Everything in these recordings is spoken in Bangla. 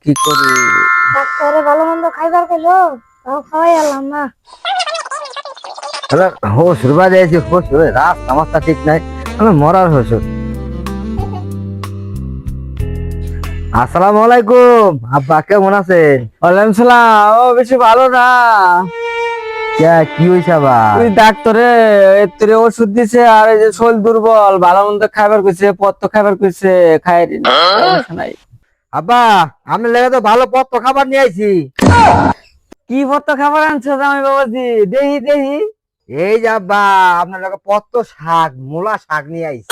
কি করি? ডাক্তারে ভালো মন্দ খাইবার কইলো, তাও খাওয়াই এলাম না। তাহলে শ্বশুর বাড়ি এসে শ্বশুর রাত অবস্থা ঠিক নাই, আমি মরার শ্বশুর। আসসালামু আলাইকুম আব্বা, কেমন আছেন? ওয়ালাইকুম সালাম। ও বেশি ভালো না। কি হয়েছে আবার? ওই ডাক্তারে এর ওষুধ দিছে, আর এই যে শরীর দুর্বল, ভালো মন্দ খাবার কইছে, পত্র খাবার কইছে, খাই সমস্যা নাই। আব্বা, আমি লেগে তো ভালো পত্র খাবার নিয়ে আইছি। কি পত্র খাবার আনছো জামাই বাবাজি? দেহি দেহি। এই যে আব্বা, আপনার লগে পত্র শাক, মূলা শাক নিয়ে আইছি।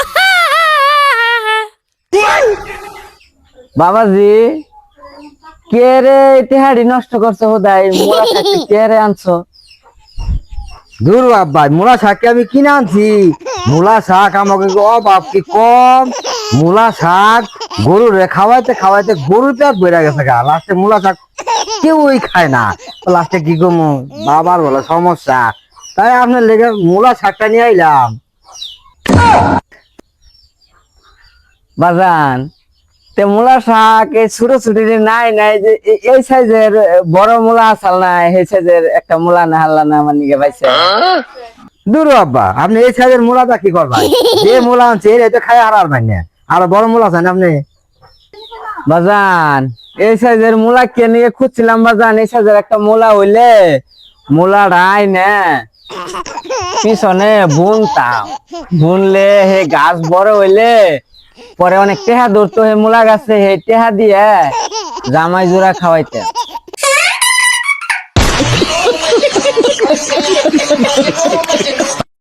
বাবাজি, কে রে ইতিহারি নষ্ট করছো হোদাই? মোলা খাইতে কে রে আনছো? দূর আব্বা, মূলা শাক আমি কিনে আনছি। মূলা শাক আমাকে অভাব কি কম। মূলা শাক গরু রে খাওয়াইতে খাওয়াইতে গরুর পেট বেড়ে গেছে গা। লাস্টে মূলা শাক কেউই খায় না। লাস্টে কি করবো, বাবার বলে সমস্যা, তাই আপনার লেগে মূলা শাকটা নিয়ে আইলাম। বাজান, তে মূলা শাক এই ছোট ছোট নাই নাই যে এই সাইজের বড় মূলা আসাল নাই, এই সাইজের একটা মূলা না হাল্লা না আমার নিকে পাইছে। দূর আব্বা, আপনি এই সাইজের মূলাটা কি করবেন? যে মূলা আনছে এটা খাই হারার ভাই না। আর বড় মূলা আছেন আপনি? বাজান, এই সাইজের মূলা কে নিয়ে খুঁজছিলাম বাজান। এই সাইজের একটা মূলা হইলে মূলা রাই না পিছনে বুনতাম, বুনলে হে গাছ বড় হইলে পরে অনেক টেহা ধরতো হে মূলা গাছে, হে টেহা দিয়ে জামাই জোড়া খাওয়াইতে।